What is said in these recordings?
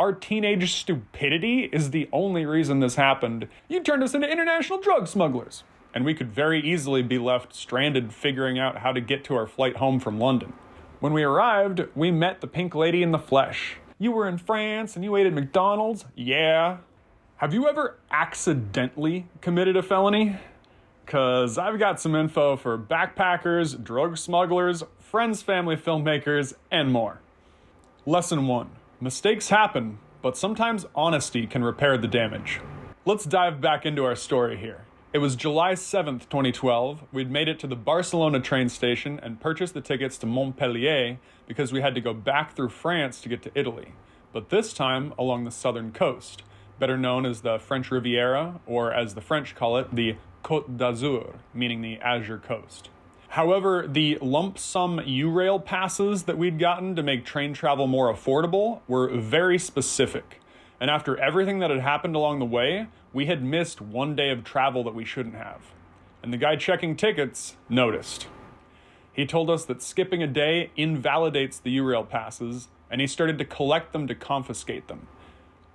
our teenage stupidity is the only reason this happened, you turned us into international drug smugglers. And we could very easily be left stranded figuring out how to get to our flight home from London. When we arrived, we met the pink lady in the flesh. You were in France and you ate at McDonald's? Yeah. Have you ever accidentally committed a felony? 'Cause I've got some info for backpackers, drug smugglers, friends, family filmmakers, and more. Lesson 1. Mistakes happen, but sometimes honesty can repair the damage. Let's dive back into our story here. It was July 7th, 2012. We'd made it to the Barcelona train station and purchased the tickets to Montpellier because we had to go back through France to get to Italy, but this time along the southern coast, better known as the French Riviera, or as the French call it, the Côte d'Azur, meaning the Azure Coast. However, the lump sum U-Rail passes that we'd gotten to make train travel more affordable were very specific. And after everything that had happened along the way, we had missed one day of travel that we shouldn't have. And the guy checking tickets noticed. He told us that skipping a day invalidates the U-Rail passes, and he started to collect them to confiscate them.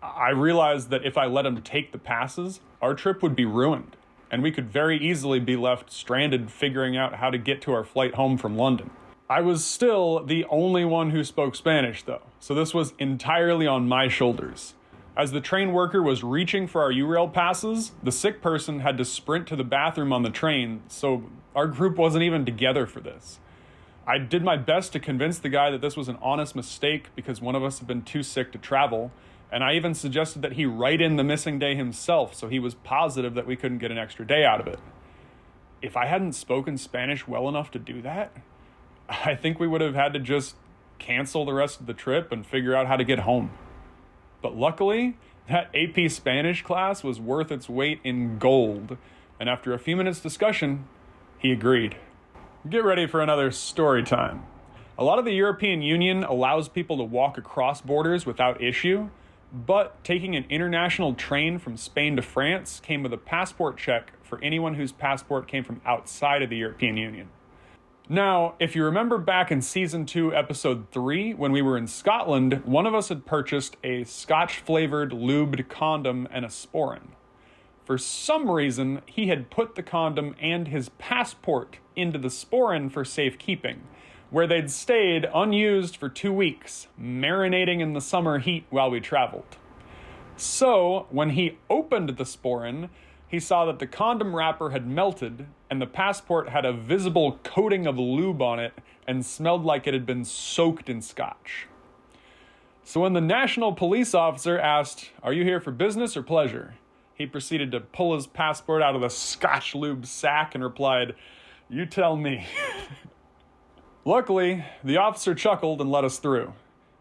I realized that if I let him take the passes, our trip would be ruined, and we could very easily be left stranded figuring out how to get to our flight home from London. I was still the only one who spoke Spanish, though, so this was entirely on my shoulders. As the train worker was reaching for our U-Rail passes, the sick person had to sprint to the bathroom on the train, so our group wasn't even together for this. I did my best to convince the guy that this was an honest mistake because one of us had been too sick to travel, and I even suggested that he write in the missing day himself so he was positive that we couldn't get an extra day out of it. If I hadn't spoken Spanish well enough to do that, I think we would have had to just cancel the rest of the trip and figure out how to get home. But luckily, that AP Spanish class was worth its weight in gold, and after a few minutes discussion, he agreed. Get ready for another story time. A lot of the European Union allows people to walk across borders without issue, but taking an international train from Spain to France came with a passport check for anyone whose passport came from outside of the European Union. Now, if you remember back in Season 2, Episode 3, when we were in Scotland, one of us had purchased a Scotch-flavored lubed condom and a sporin. For some reason, he had put the condom and his passport into the sporin for safekeeping, where they'd stayed unused for 2 weeks, marinating in the summer heat while we traveled. So, when he opened the sporin, he saw that the condom wrapper had melted, and the passport had a visible coating of lube on it and smelled like it had been soaked in scotch. So when the national police officer asked, "Are you here for business or pleasure?" he proceeded to pull his passport out of the Scotch-Lube sack and replied, "You tell me." Luckily, the officer chuckled and let us through,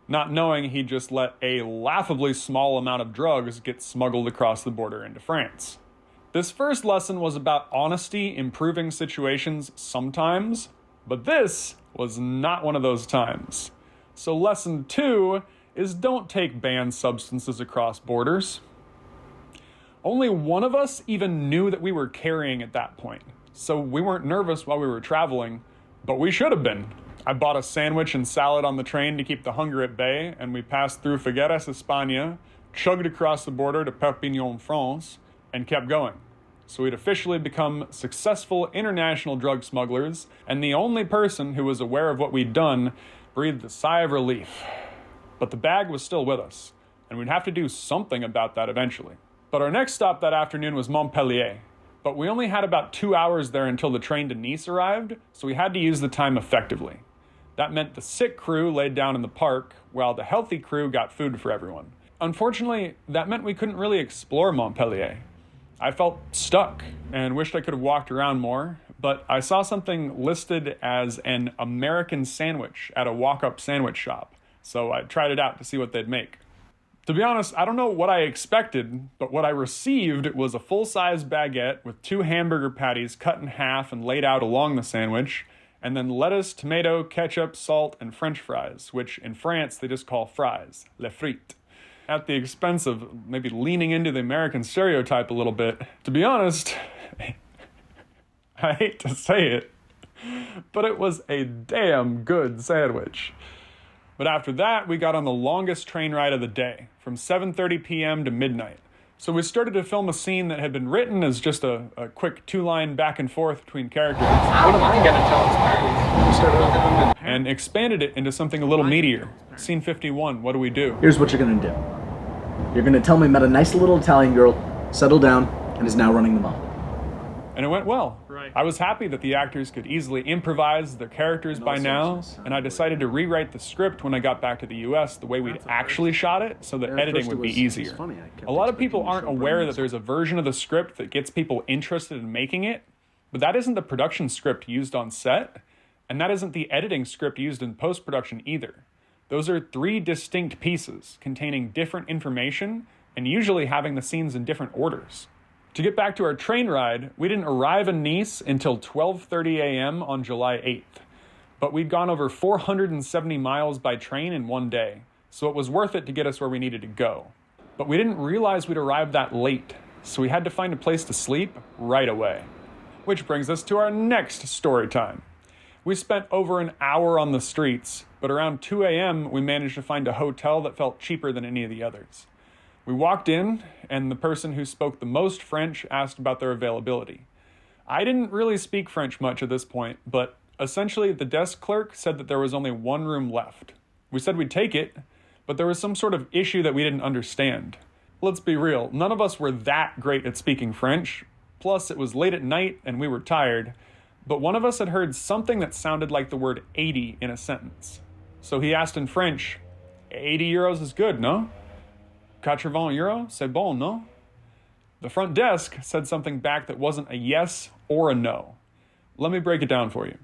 not knowing he'd just let a laughably small amount of drugs get smuggled across the border into France. This first lesson was about honesty improving situations sometimes, but this was not one of those times. So lesson 2 is don't take banned substances across borders. Only one of us even knew that we were carrying at that point, so we weren't nervous while we were traveling, but we should have been. I bought a sandwich and salad on the train to keep the hunger at bay, and we passed through Figueres, España, chugged across the border to Perpignan, France, and kept going. So we'd officially become successful international drug smugglers, and the only person who was aware of what we'd done breathed a sigh of relief. But the bag was still with us, and we'd have to do something about that eventually. But our next stop that afternoon was Montpellier. But we only had about 2 hours there until the train to Nice arrived, so we had to use the time effectively. That meant the sick crew laid down in the park, while the healthy crew got food for everyone. Unfortunately, that meant we couldn't really explore Montpellier. I felt stuck and wished I could have walked around more, but I saw something listed as an American sandwich at a walk-up sandwich shop, so I tried it out to see what they'd make. To be honest, I don't know what I expected, but what I received was a full-size baguette with 2 hamburger patties cut in half and laid out along the sandwich, and then lettuce, tomato, ketchup, salt, and French fries, which in France they just call fries, les frites, at the expense of maybe leaning into the American stereotype a little bit. To be honest, I hate to say it, but it was a damn good sandwich. But after that, we got on the longest train ride of the day, from 7:30 p.m. to midnight. So we started to film a scene that had been written as just a quick 2-line back and forth between characters. What am I gonna tell his parents? And expanded it into something a little meatier. Scene 51, what do we do? Here's what you're gonna do. You're gonna tell me I met a nice little Italian girl, settled down, and is now running the mall. And it went well. Right. I was happy that the actors could easily imprise their characters by now, and I decided to rewrite the script when I got back to the US the way we'd actually shot it, so that editing would be easier. A lot of people aren't aware that there's a version of the script that gets people interested in making it, but that isn't the production script used on set, and that isn't the editing script used in post-production either. Those are 3 distinct pieces containing different information and usually having the scenes in different orders. To get back to our train ride, we didn't arrive in Nice until 12:30 a.m. on July 8th. But we'd gone over 470 miles by train in one day, so it was worth it to get us where we needed to go. But we didn't realize we'd arrived that late, so we had to find a place to sleep right away. Which brings us to our next story time. We spent over an hour on the streets, but around 2 a.m. we managed to find a hotel that felt cheaper than any of the others. We walked in, and the person who spoke the most French asked about their availability. I didn't really speak French much at this point, but essentially the desk clerk said that there was only 1 room left. We said we'd take it, but there was some sort of issue that we didn't understand. Let's be real, none of us were that great at speaking French, plus it was late at night and we were tired, but one of us had heard something that sounded like the word 80 in a sentence. So he asked in French, 80 euros is good, no? 80 euros, c'est bon, no? The front desk said something back that wasn't a yes or a no. Let me break it down for you.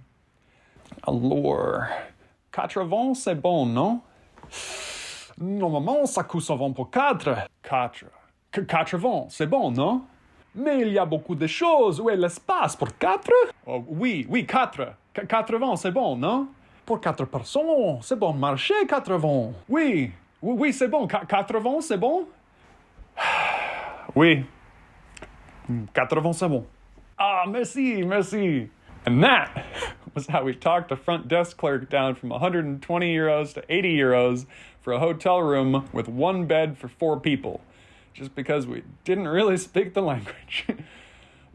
Alors, 80 c'est bon, no? Normalement, ça coûte souvent pour 4. 80, c'est bon, non? Mais il y a beaucoup de choses. Où est l'espace pour 4? Oh, oui, 4. 80, c'est bon, non? Pour 4 personnes, c'est bon marché, 80. Oui, c'est bon. 80, c'est bon? Oui. 80, c'est bon. Ah, merci. And that was how we talked a front desk clerk down from 120 euros to 80 euros for a hotel room with 1 bed for 4 people, just because we didn't really speak the language.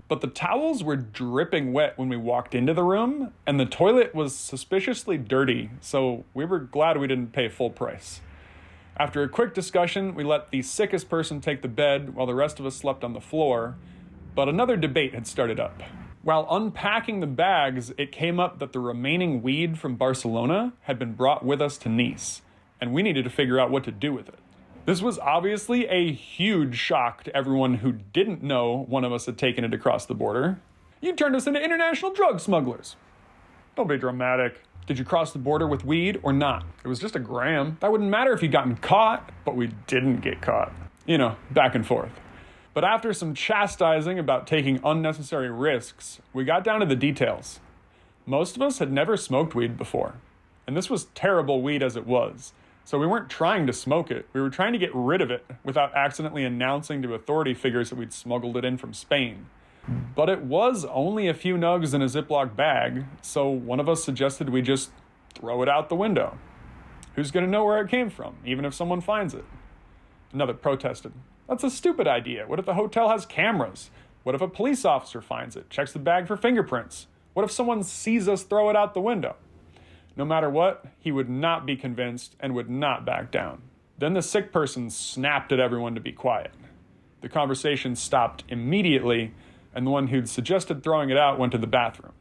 But the towels were dripping wet when we walked into the room, and the toilet was suspiciously dirty, so we were glad we didn't pay full price. After a quick discussion, we let the sickest person take the bed while the rest of us slept on the floor, but another debate had started up. While unpacking the bags, it came up that the remaining weed from Barcelona had been brought with us to Nice, and we needed to figure out what to do with it. This was obviously a huge shock to everyone who didn't know one of us had taken it across the border. You turned us into international drug smugglers. Don't be dramatic. Did you cross the border with weed or not? It was just a gram. That wouldn't matter if you'd gotten caught, but we didn't get caught. You know, back and forth. But after some chastising about taking unnecessary risks, we got down to the details. Most of us had never smoked weed before, and this was terrible weed as it was. So we weren't trying to smoke it, we were trying to get rid of it without accidentally announcing to authority figures that we'd smuggled it in from Spain. But it was only a few nugs in a Ziploc bag, so one of us suggested we just throw it out the window. Who's gonna know where it came from, even if someone finds it? Another protested. That's a stupid idea. What if the hotel has cameras? What if a police officer finds it, checks the bag for fingerprints? What if someone sees us throw it out the window? No matter what, he would not be convinced and would not back down. Then the sick person snapped at everyone to be quiet. The conversation stopped immediately, and the one who'd suggested throwing it out went to the bathroom.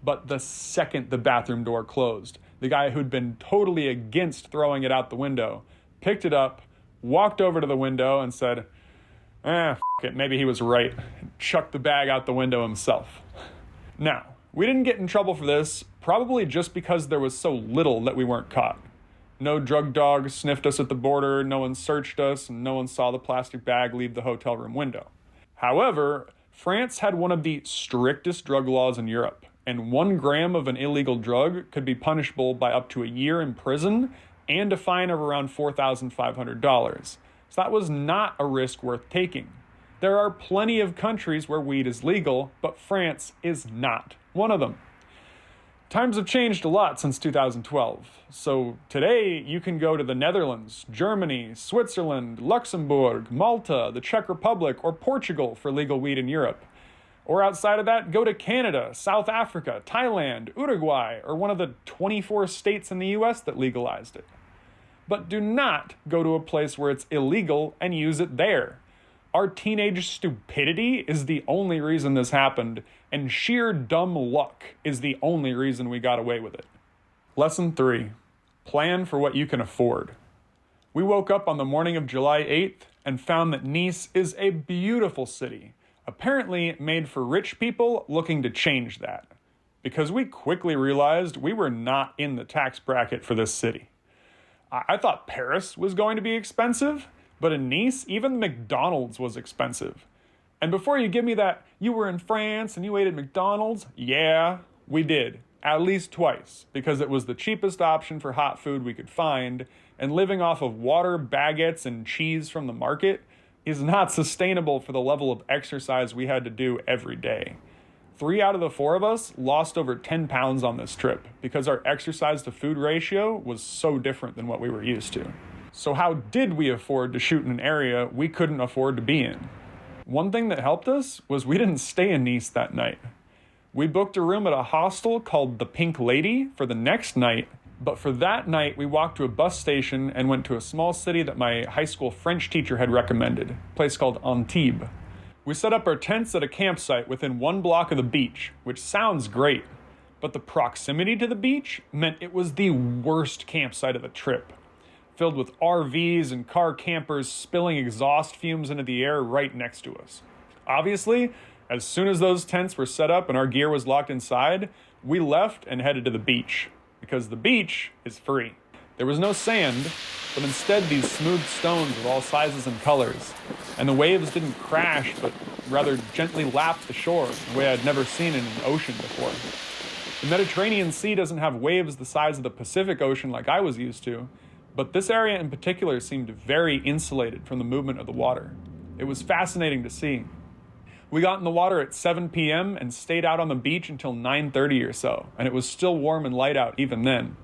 But the second the bathroom door closed, the guy who'd been totally against throwing it out the window picked it up, walked over to the window and said, f it, maybe he was right, and chucked the bag out the window himself. Now, we didn't get in trouble for this, probably just because there was so little that we weren't caught. No drug dog sniffed us at the border, no one searched us, and no one saw the plastic bag leave the hotel room window. However, France had one of the strictest drug laws in Europe, and 1 gram of an illegal drug could be punishable by up to a year in prison and a fine of around $4,500. So that was not a risk worth taking. There are plenty of countries where weed is legal, but France is not one of them. Times have changed a lot since 2012. So today you can go to the Netherlands, Germany, Switzerland, Luxembourg, Malta, the Czech Republic, or Portugal for legal weed in Europe. Or outside of that, go to Canada, South Africa, Thailand, Uruguay, or one of the 24 states in the US that legalized it. But do not go to a place where it's illegal and use it there. Our teenage stupidity is the only reason this happened, and sheer dumb luck is the only reason we got away with it. Lesson 3. Plan for what you can afford. We woke up on the morning of July 8th and found that Nice is a beautiful city, apparently made for rich people looking to change that, because we quickly realized we were not in the tax bracket for this city. I thought Paris was going to be expensive, but in Nice, even McDonald's was expensive. And before you give me that, you were in France and you ate at McDonald's, yeah, we did. At least twice, because it was the cheapest option for hot food we could find, and living off of water, baguettes, and cheese from the market is not sustainable for the level of exercise we had to do every day. 3 out of the 4 of us lost over 10 pounds on this trip because our exercise to food ratio was so different than what we were used to. So how did we afford to shoot in an area we couldn't afford to be in? One thing that helped us was we didn't stay in Nice that night. We booked a room at a hostel called the Pink Lady for the next night, but for that night we walked to a bus station and went to a small city that my high school French teacher had recommended, a place called Antibes. We set up our tents at a campsite within 1 block of the beach, which sounds great, but the proximity to the beach meant it was the worst campsite of the trip, filled with RVs and car campers spilling exhaust fumes into the air right next to us. Obviously, as soon as those tents were set up and our gear was locked inside, we left and headed to the beach, because the beach is free. There was no sand, but instead these smooth stones of all sizes and colors, and the waves didn't crash, but rather gently lapped the shore in a way I'd never seen in an ocean before. The Mediterranean Sea doesn't have waves the size of the Pacific Ocean like I was used to, but this area in particular seemed very insulated from the movement of the water. It was fascinating to see. We got in the water at 7 p.m. and stayed out on the beach until 9:30 or so, and it was still warm and light out even then.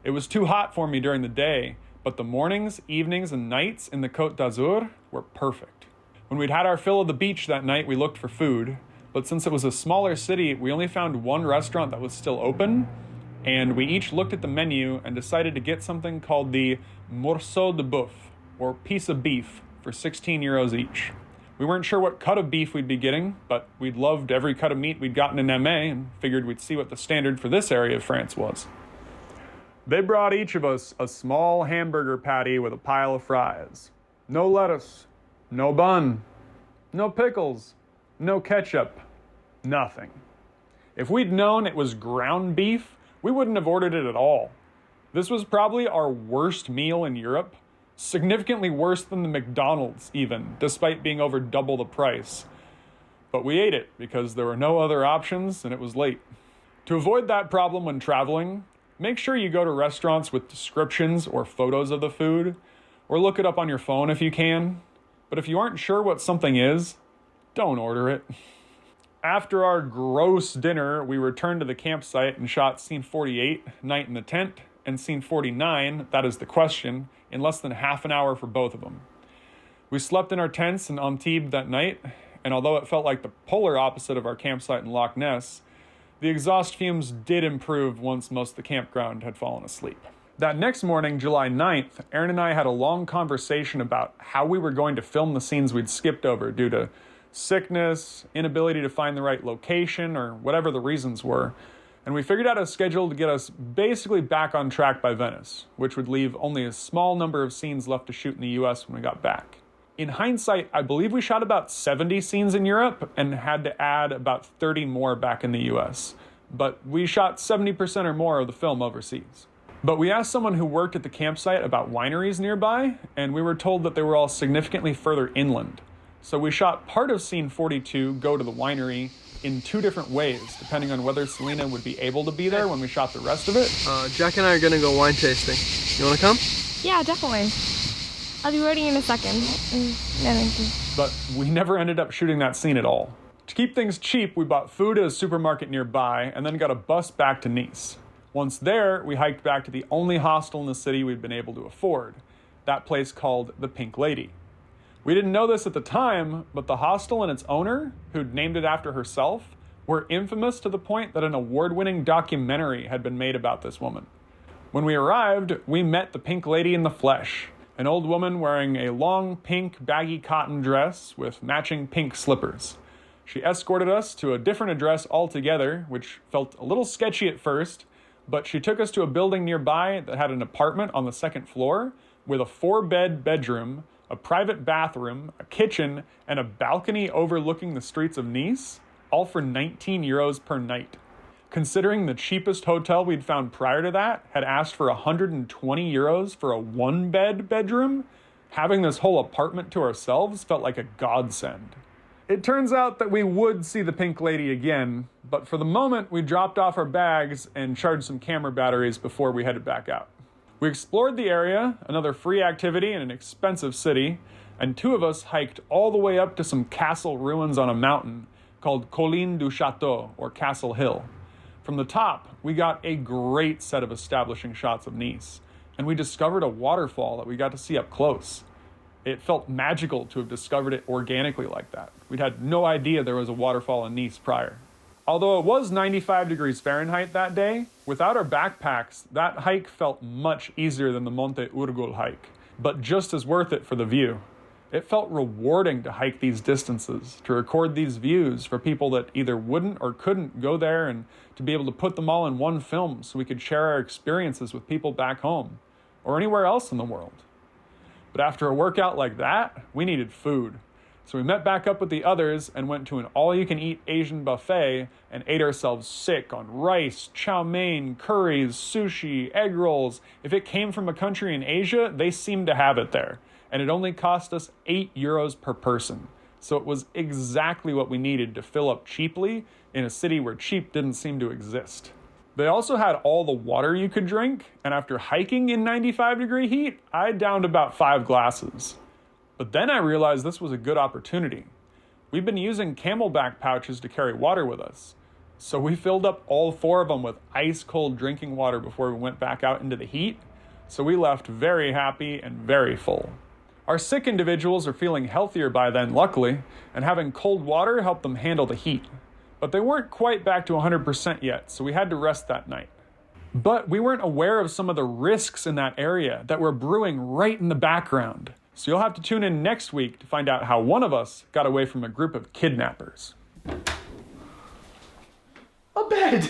It was too hot for me during the day, but the mornings, evenings, and nights in the Côte d'Azur were perfect. When we'd had our fill of the beach that night, we looked for food, but since it was a smaller city, we only found one restaurant that was still open, and we each looked at the menu and decided to get something called the morceau de boeuf, or piece of beef, for 16 euros each. We weren't sure what cut of beef we'd be getting, but we'd loved every cut of meat we'd gotten in MA and figured we'd see what the standard for this area of France was. They brought each of us a small hamburger patty with a pile of fries. No lettuce, no bun, no pickles, no ketchup, nothing. If we'd known it was ground beef, we wouldn't have ordered it at all. This was probably our worst meal in Europe, significantly worse than the McDonald's even, despite being over double the price. But we ate it because there were no other options and it was late. To avoid that problem when traveling, make sure you go to restaurants with descriptions or photos of the food, or look it up on your phone if you can. But if you aren't sure what something is, don't order it. After our gross dinner, we returned to the campsite and shot scene 48, Night in the Tent, and scene 49, That Is the Question, in less than half an hour for both of them. We slept in our tents in Antibes that night, and although it felt like the polar opposite of our campsite in Loch Ness, the exhaust fumes did improve once most of the campground had fallen asleep. That next morning, July 9th, Aaron and I had a long conversation about how we were going to film the scenes we'd skipped over due to sickness, inability to find the right location, or whatever the reasons were, and we figured out a schedule to get us basically back on track by Venice, which would leave only a small number of scenes left to shoot in the US when we got back. In hindsight, I believe we shot about 70 scenes in Europe and had to add about 30 more back in the US, but we shot 70% or more of the film overseas. But we asked someone who worked at the campsite about wineries nearby, and we were told that they were all significantly further inland. So we shot part of scene 42, Go to the Winery, in 2 different ways, depending on whether Selena would be able to be there when we shot the rest of it. Jack and I are gonna go wine tasting. You wanna come? Yeah, definitely. I'll be waiting in a second. But we never ended up shooting that scene at all. To keep things cheap, we bought food at a supermarket nearby and then got a bus back to Nice. Once there, we hiked back to the only hostel in the city we'd been able to afford, that place called the Pink Lady. We didn't know this at the time, but the hostel and its owner, who'd named it after herself, were infamous to the point that an award-winning documentary had been made about this woman. When we arrived, we met the Pink Lady in the flesh, an old woman wearing a long pink baggy cotton dress with matching pink slippers. She escorted us to a different address altogether, which felt a little sketchy at first, but she took us to a building nearby that had an apartment on the second floor with a 4-bed bedroom, a private bathroom, a kitchen, and a balcony overlooking the streets of Nice, all for 19 euros per night. Considering the cheapest hotel we'd found prior to that had asked for 120 euros for a 1-bed bedroom, having this whole apartment to ourselves felt like a godsend. It turns out that we would see the Pink Lady again, but for the moment we dropped off our bags and charged some camera batteries before we headed back out. We explored the area, another free activity in an expensive city, and 2 of us hiked all the way up to some castle ruins on a mountain called Colline du Château, or Castle Hill. From the top, we got a great set of establishing shots of Nice, and we discovered a waterfall that we got to see up close. It felt magical to have discovered it organically like that. We'd had no idea there was a waterfall in Nice prior. Although it was 95 degrees Fahrenheit that day, without our backpacks, that hike felt much easier than the Monte Urgul hike, but just as worth it for the view. It felt rewarding to hike these distances, to record these views for people that either wouldn't or couldn't go there, and to be able to put them all in one film so we could share our experiences with people back home, or anywhere else in the world. But after a workout like that, we needed food. So we met back up with the others and went to an all-you-can-eat Asian buffet and ate ourselves sick on rice, chow mein, curries, sushi, egg rolls. If it came from a country in Asia, they seemed to have it there. And it only cost us 8 euros per person. So it was exactly what we needed to fill up cheaply in a city where cheap didn't seem to exist. They also had all the water you could drink, and after hiking in 95-degree heat, I downed about 5 glasses. But then I realized this was a good opportunity. We've been using Camelback pouches to carry water with us, so we filled up all 4 of them with ice-cold drinking water before we went back out into the heat, so we left very happy and very full. Our sick individuals are feeling healthier by then, luckily, and having cold water helped them handle the heat. But they weren't quite back to 100% yet, so we had to rest that night. But we weren't aware of some of the risks in that area that were brewing right in the background. So you'll have to tune in next week to find out how one of us got away from a group of kidnappers. A bed!